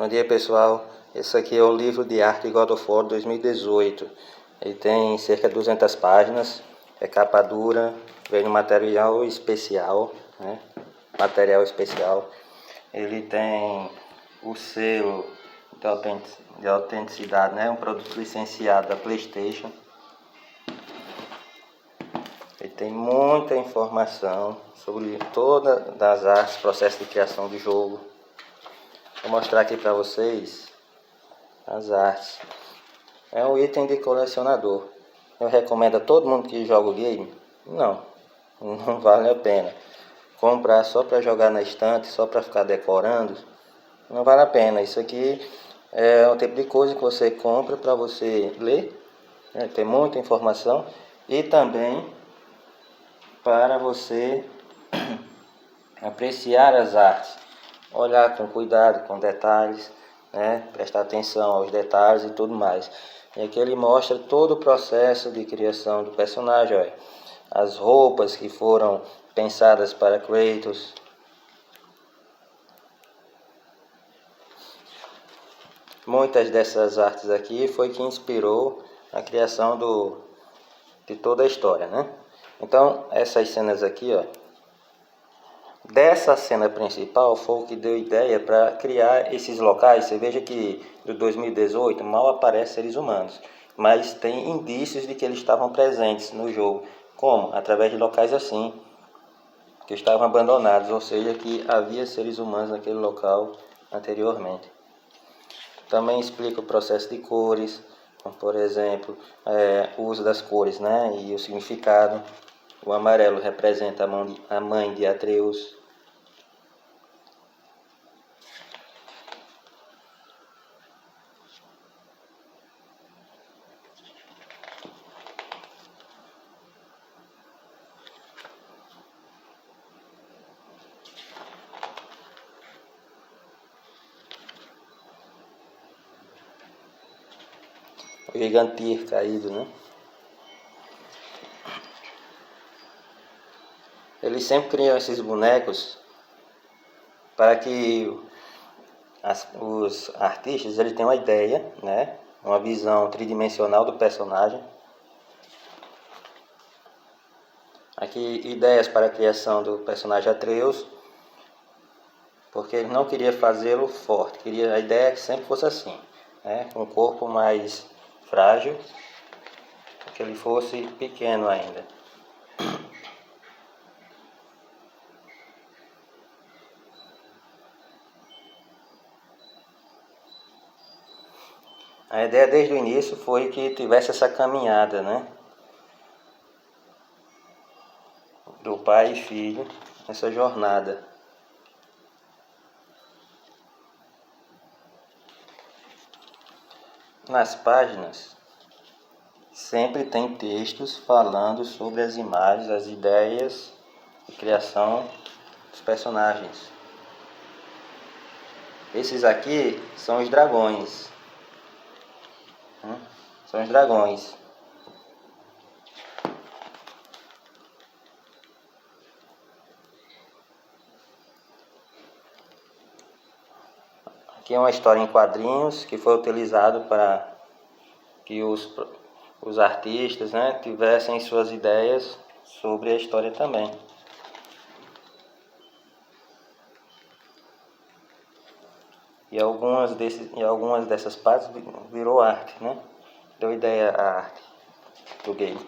Bom dia, pessoal. Esse aqui é o livro de arte God of War 2018. Ele tem cerca de 200 páginas, é capa dura, vem no material especial, né? Material especial. Ele tem o selo de autenticidade, né? Um produto licenciado da PlayStation. Ele tem muita informação sobre todas as artes, processo de criação de jogo. Vou mostrar aqui para vocês as artes. É um item de colecionador. Eu recomendo a todo mundo que joga o game? Não vale a pena. Comprar só para jogar na estante, só para ficar decorando, não vale a pena. Isso aqui é o tipo de coisa que você compra para você ler, né? Tem muita informação, e também para você apreciar as artes, olhar com cuidado, com detalhes, né? Prestar atenção aos detalhes e tudo mais. E aqui ele mostra todo o processo de criação do personagem, olha. As roupas que foram pensadas para Kratos. Muitas dessas artes aqui foi que inspirou a criação de toda a história, né? Então, essas cenas aqui, ó, dessa cena principal foi o que deu ideia para criar esses locais. Você veja que do 2018 mal aparecem seres humanos, mas tem indícios de que eles estavam presentes no jogo. Como? Através de locais assim, que estavam abandonados, ou seja, que havia seres humanos naquele local anteriormente. Também explica o processo de cores, como, por exemplo, o uso das cores, né, e o significado. O amarelo representa a mãe de Atreus. O Gigantir caído, né? Eles sempre criam esses bonecos para que os artistas eles tenham uma ideia, né? Uma visão tridimensional do personagem. Aqui, ideias para a criação do personagem Atreus, porque ele não queria fazê-lo forte, queria a ideia que sempre fosse assim, né? Com um corpo mais frágil, que ele fosse pequeno ainda. A ideia desde o início foi que tivesse essa caminhada, né? Do pai e filho, essa jornada. Nas páginas sempre tem textos falando sobre as imagens, as ideias e criação dos personagens. Esses aqui são os dragões. São os dragões. Aqui é uma história em quadrinhos que foi utilizado para que os artistas, né, tivessem suas ideias sobre a história também. E algumas dessas partes virou arte, né? Deu ideia à arte do game.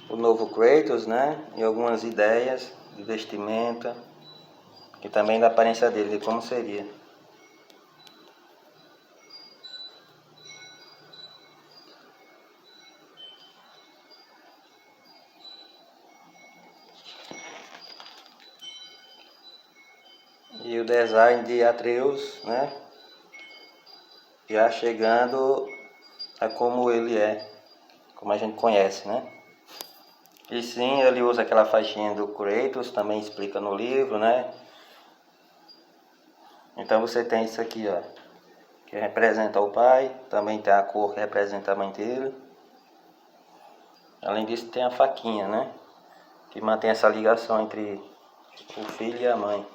O novo Kratos, né? E algumas ideias de vestimenta e também da aparência dele, de como seria. E o design de Atreus, né? já chegando a como ele é, como a gente conhece, né? E sim, ele usa aquela faixinha do Kratos, também explica no livro, né? Então você tem isso aqui, ó, que representa o pai, também tem a cor que representa a mãe dele. Além disso tem a faquinha, né? Que mantém essa ligação entre o filho e a mãe.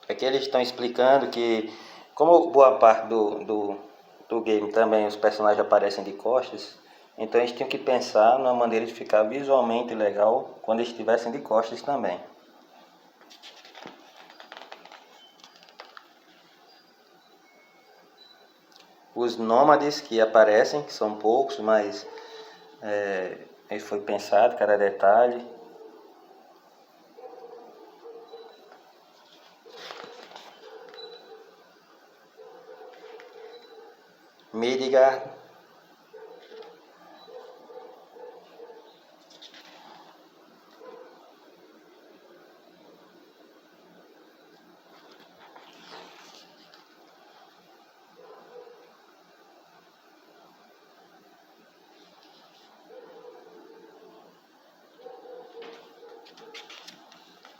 Aqui eles estão explicando que, como boa parte do game também os personagens aparecem de costas, então eles tinham que pensar numa maneira de ficar visualmente legal quando eles estivessem de costas também. Os nômades que aparecem, que são poucos, mas foi pensado cada detalhe. Midgard,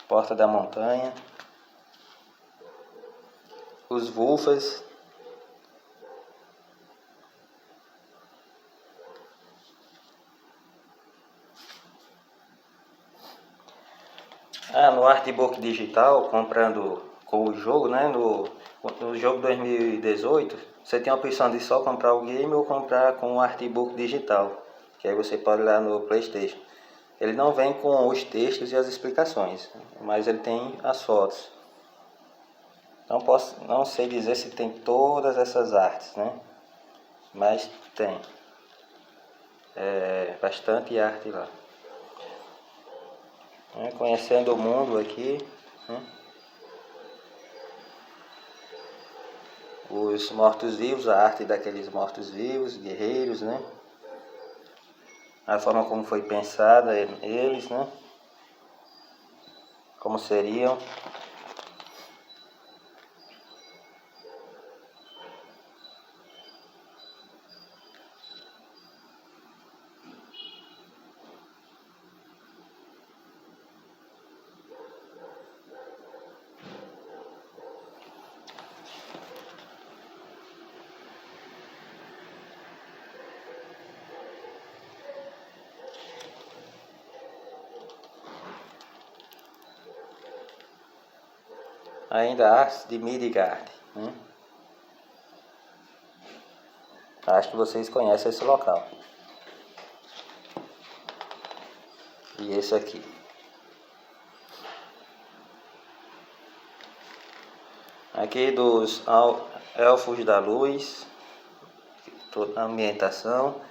Porta da Montanha, os Vulfas, no Artbook digital, comprando com o jogo, né? No jogo 2018, você tem a opção de só comprar o game ou comprar com o Artbook digital, que aí você pode ir lá no PlayStation. Ele não vem com os textos e as explicações, mas ele tem as fotos. Não sei dizer se tem todas essas artes, né? Mas tem. Bastante arte lá. Conhecendo o mundo aqui, né? Os mortos-vivos, a arte daqueles mortos-vivos, guerreiros, né? A forma como foi pensada eles, né? Como seriam. Ainda artes de Midgard, né? Acho que vocês conhecem esse local. E esse aqui. Aqui dos Elfos da Luz, toda a ambientação.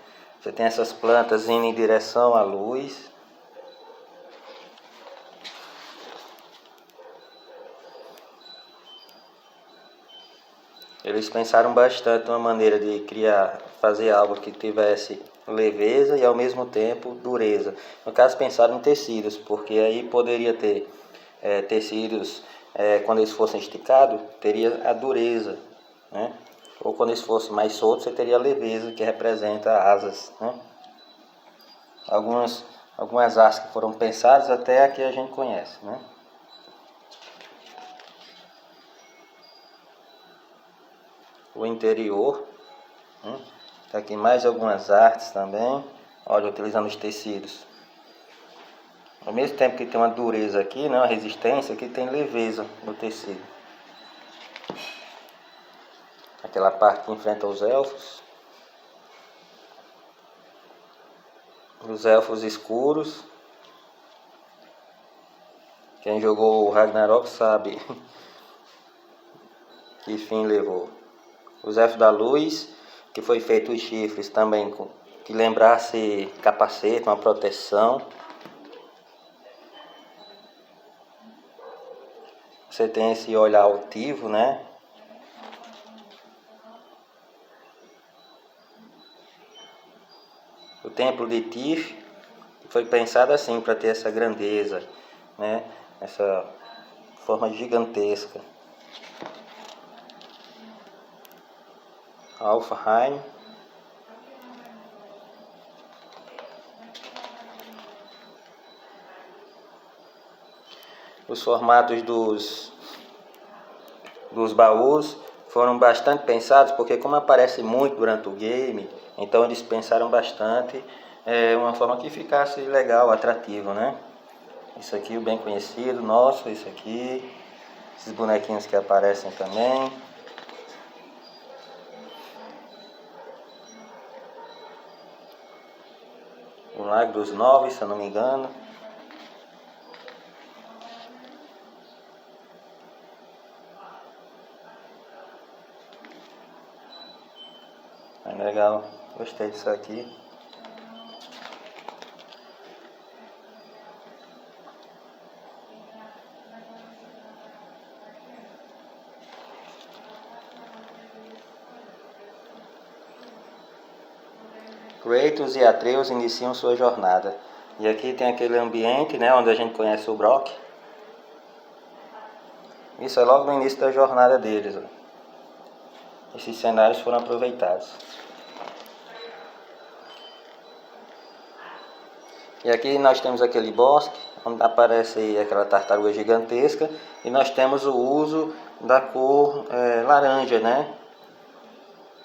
Você tem essas plantas indo em direção à luz. Eles pensaram bastante uma maneira de fazer algo que tivesse leveza e ao mesmo tempo dureza. No caso, pensaram em tecidos, porque aí poderia ter tecidos, quando eles fossem esticados, teria a dureza, né? Ou quando eles fossem mais soltos, você teria a leveza, que representa asas, né? Algumas asas que foram pensadas até a que a gente conhece, né? O interior, né? Tá aqui mais algumas artes também, olha, utilizando os tecidos. Ao mesmo tempo que tem uma dureza aqui, né, uma resistência, aqui tem leveza no tecido. Aquela parte que enfrenta os elfos. Os elfos escuros. Quem jogou o Ragnarok sabe que fim levou. Os elfos da luz, que foi feito os chifres também, que lembrasse capacete, uma proteção. Você tem esse olhar altivo, né? O templo de Tyr foi pensado assim, para ter essa grandeza, né? Essa forma gigantesca. Alfheim. Os formatos dos baús foram bastante pensados, porque como aparece muito durante o game, então eles pensaram bastante, uma forma que ficasse legal, atrativo, né? Isso aqui, o bem conhecido, nosso, isso aqui, esses bonequinhos que aparecem também. O Lago dos Nove, se eu não me engano. É legal, gostei disso aqui. Kratos e Atreus iniciam sua jornada. E aqui tem aquele ambiente, né, onde a gente conhece o Brock. Isso é logo no início da jornada deles. Ó. Esses cenários foram aproveitados. E aqui nós temos aquele bosque, onde aparece aquela tartaruga gigantesca. E nós temos o uso da cor laranja, né?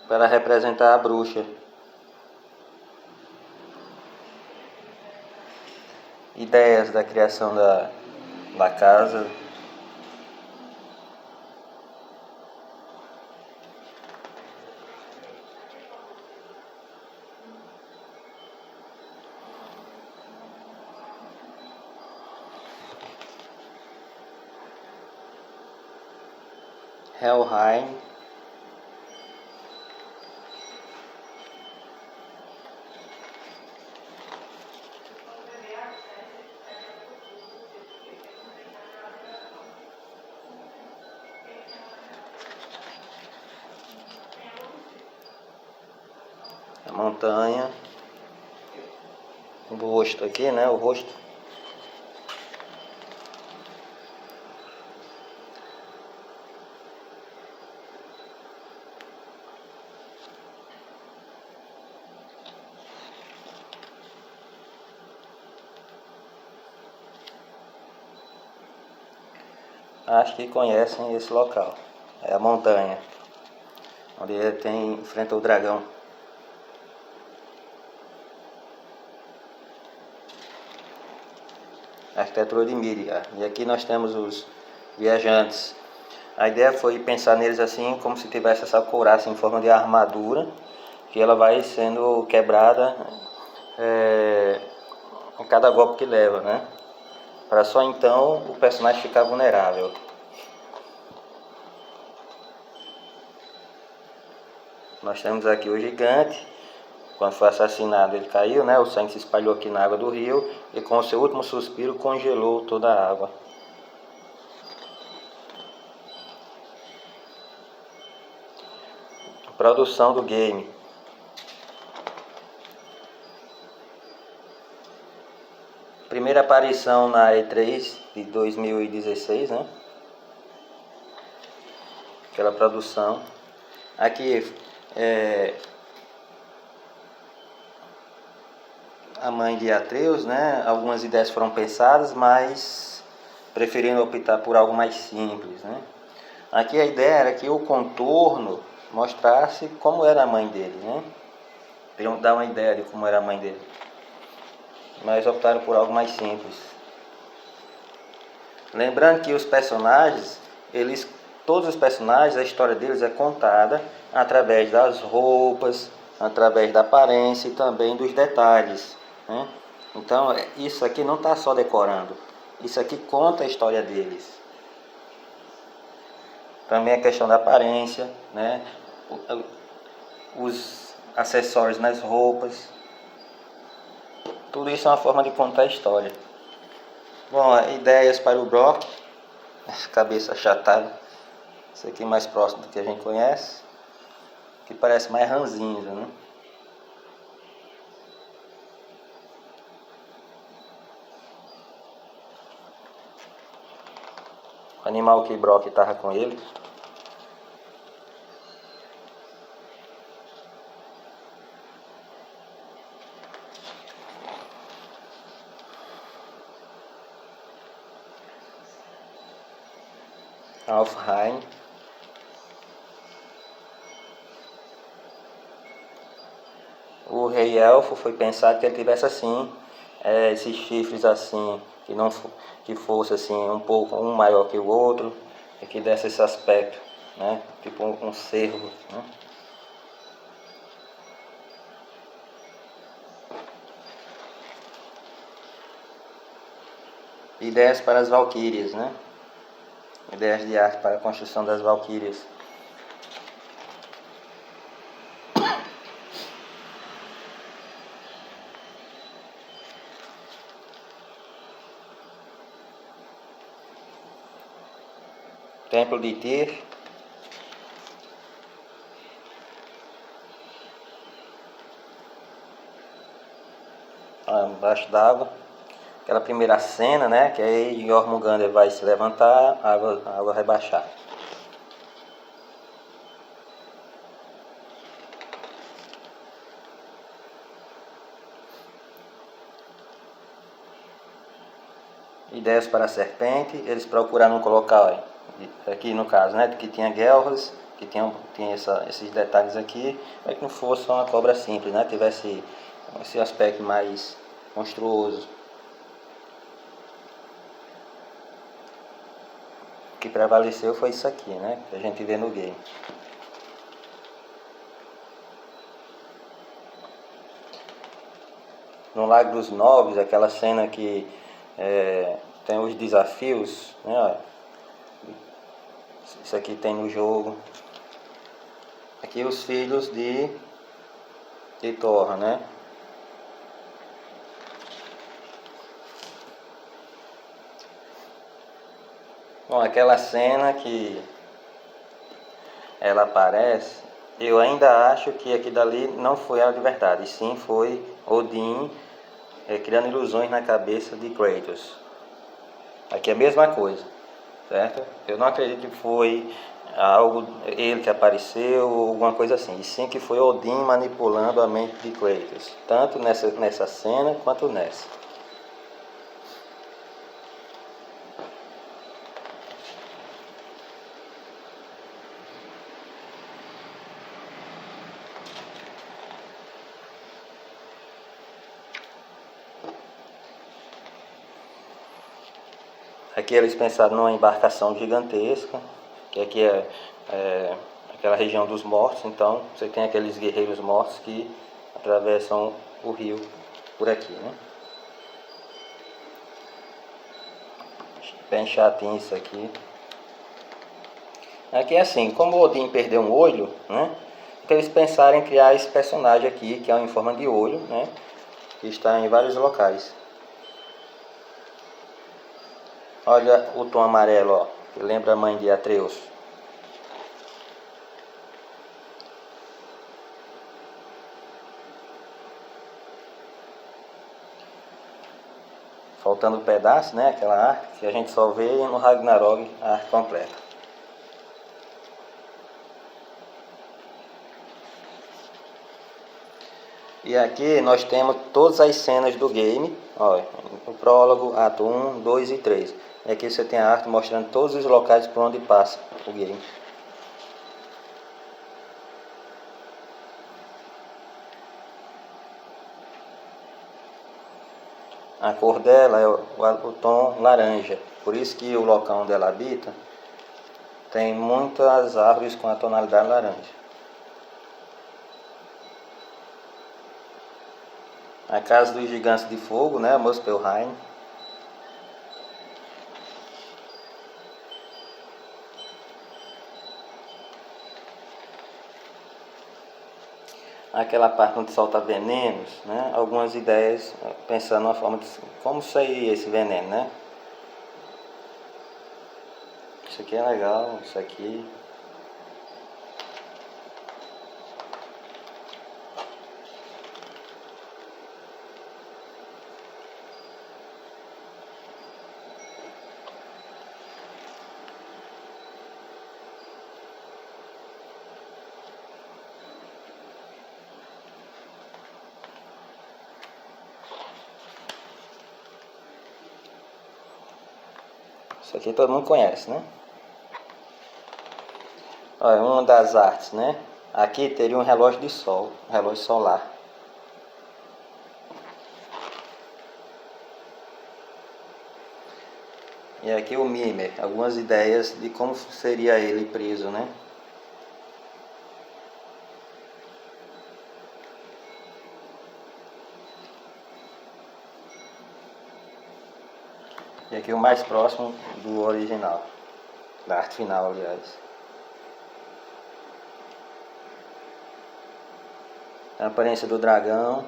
Para representar a bruxa. Ideias da criação da casa. Helheim. A montanha. O rosto aqui, né? O rosto. Acho que conhecem esse local. É a montanha, onde ele enfrenta o dragão. Arquitetura de Midgard. E aqui nós temos os viajantes. A ideia foi pensar neles assim, como se tivesse essa couraça em forma de armadura, que ela vai sendo quebrada a cada golpe que leva, né? Para só então o personagem ficar vulnerável. Nós temos aqui o gigante. Quando foi assassinado ele caiu, né? O sangue se espalhou aqui na água do rio e com o seu último suspiro congelou toda a água. Produção do game. Primeira aparição na E3 de 2016, né? Aquela produção. Aqui a mãe de Atreus, né? Algumas ideias foram pensadas, mas preferindo optar por algo mais simples, né? Aqui a ideia era que o contorno mostrasse como era a mãe dele, né? Queriam dar uma ideia de como era a mãe dele. Mas optaram por algo mais simples. Lembrando que os personagens, todos os personagens, a história deles é contada através das roupas, através da aparência e também dos detalhes, né? Então isso aqui não está só decorando, isso aqui conta a história deles. Também a questão da aparência, né? Os acessórios nas roupas, tudo isso é uma forma de contar a história. Bom, ideias para o Brock, cabeça achatada, isso aqui mais próximo do que a gente conhece, que parece mais ranzinza, né? O animal que Brock estava com ele. Alfheim. O rei elfo foi pensado que ele tivesse assim, esses chifres assim, que fosse assim um pouco um maior que o outro, e que desse esse aspecto, né? Tipo um cervo, né? Ideias para as valquírias, né? Ideias de arte para a construção das valquírias. Templo de Tyr. Embaixo d'água. Aquela primeira cena, né? Que aí Jormungandr vai se levantar, a água vai baixar. Ideias para a serpente. Eles procuraram colocar, aqui no caso, né? Que tinha guelras, que tinha esses detalhes aqui, para que não fosse só uma cobra simples, né? Tivesse esse aspecto mais monstruoso. O que prevaleceu foi isso aqui, né? Que a gente vê no game. No Lago dos Nobres, aquela cena que tem os desafios, né? Isso aqui tem no jogo. Aqui os filhos de Thor, né? Bom, aquela cena que ela aparece, eu ainda acho que aqui dali não foi ela de verdade, e sim foi Odin criando ilusões na cabeça de Kratos. Aqui é a mesma coisa, certo? Eu não acredito que foi algo, ele que apareceu ou alguma coisa assim, e sim que foi Odin manipulando a mente de Kratos, tanto nessa cena quanto nessa. Aqui eles pensaram numa embarcação gigantesca, que aqui é aquela região dos mortos, então você tem aqueles guerreiros mortos que atravessam o rio por aqui, né? Bem chatinho isso aqui. Aqui é assim, como o Odin perdeu um olho, né? Então eles pensaram em criar esse personagem aqui, que é em forma de olho, né? Que está em vários locais. Olha o tom amarelo, ó, que lembra a mãe de Atreus. Faltando um pedaço, né? Aquela arte que a gente só vê no Ragnarok, a arte completa. E aqui nós temos todas as cenas do game, ó, o prólogo, ato 1, 2 e 3. E aqui você tem a arte mostrando todos os locais por onde passa o game. A cor dela é o tom laranja, por isso que o local onde ela habita tem muitas árvores com a tonalidade laranja. A casa dos gigantes de fogo, né, Muspelheim. Aquela parte onde solta venenos, né, algumas ideias pensando na forma de como sair esse veneno, né. Isso aqui é legal, isso aqui. Isso aqui todo mundo conhece, né? Olha, uma das artes, né? Aqui teria um relógio de sol, um relógio solar. E aqui o Mimer, algumas ideias de como seria ele preso, né? E aqui o mais próximo do original, da arte final, aliás. A aparência do dragão.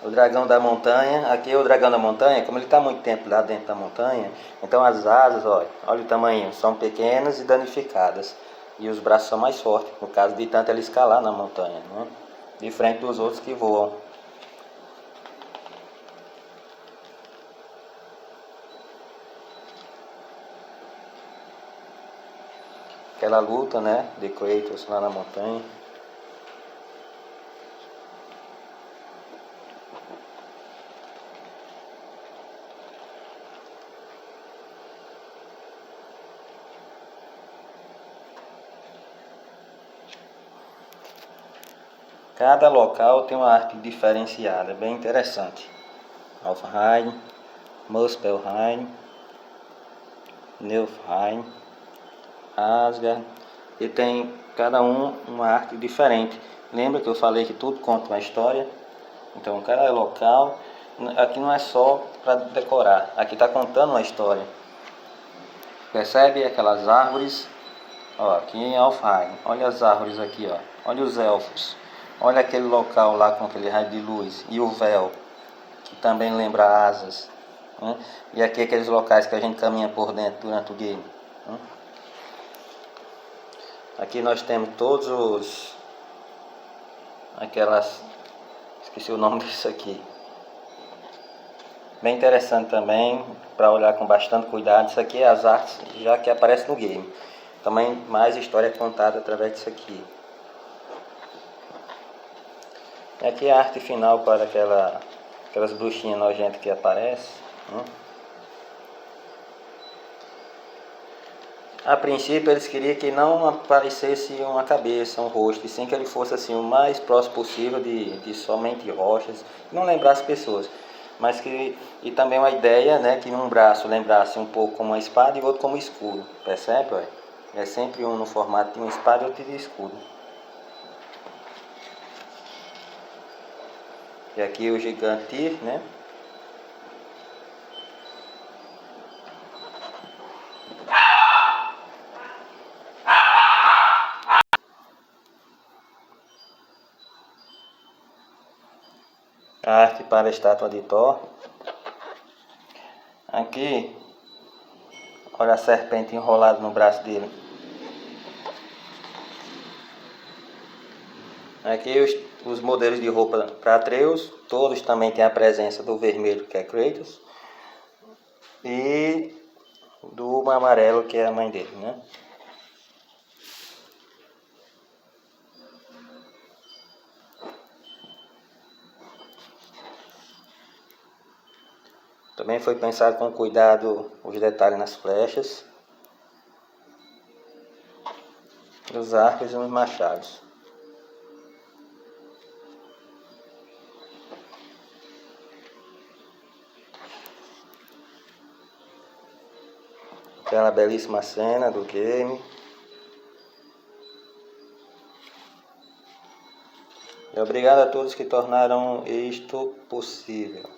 O dragão da montanha, aqui é o dragão da montanha, como ele está muito tempo lá dentro da montanha, então as asas, olha o tamanho, são pequenas e danificadas. E os braços são mais fortes, no caso de tanto ele escalar na montanha, né? Diferente dos outros que voam. Aquela luta, né, de Kratos lá na montanha. Cada local tem uma arte diferenciada, bem interessante. Alfheim, Muspelheim, Niflheim, Asgard, e tem cada um uma arte diferente. Lembra que eu falei que tudo conta uma história? Então cada local, aqui não é só para decorar, aqui está contando uma história. Percebe aquelas árvores? Ó, aqui em Alfheim, olha as árvores aqui, ó. Olha os elfos. Olha aquele local lá com aquele raio de luz. E o véu, que também lembra asas. Né? E aqui aqueles locais que a gente caminha por dentro durante o game. Né? Aqui nós temos todos os... aquelas... esqueci o nome disso aqui. Bem interessante também, para olhar com bastante cuidado. Isso aqui é as artes já que aparece no game. Também mais história contada através disso aqui. E aqui a arte final para aquelas bruxinhas nojentas que aparecem. Né? A princípio eles queriam que não aparecesse uma cabeça, um rosto, e sim que ele fosse assim o mais próximo possível de somente rochas, não lembrasse pessoas. Mas que, e também uma ideia, né, que um braço lembrasse um pouco como uma espada e o outro como escudo, percebe? Ué? É sempre um no formato de uma espada e outro de escudo. E aqui o gigante, né? A arte para a estátua de Thor. Aqui, olha a serpente enrolada no braço dele. Aqui os modelos de roupa para Atreus, todos também têm a presença do vermelho, que é Kratos, e do amarelo, que é a mãe dele, né? Também foi pensado com cuidado os detalhes nas flechas, os arcos e os machados. Aquela belíssima cena do game. E obrigado a todos que tornaram isto possível.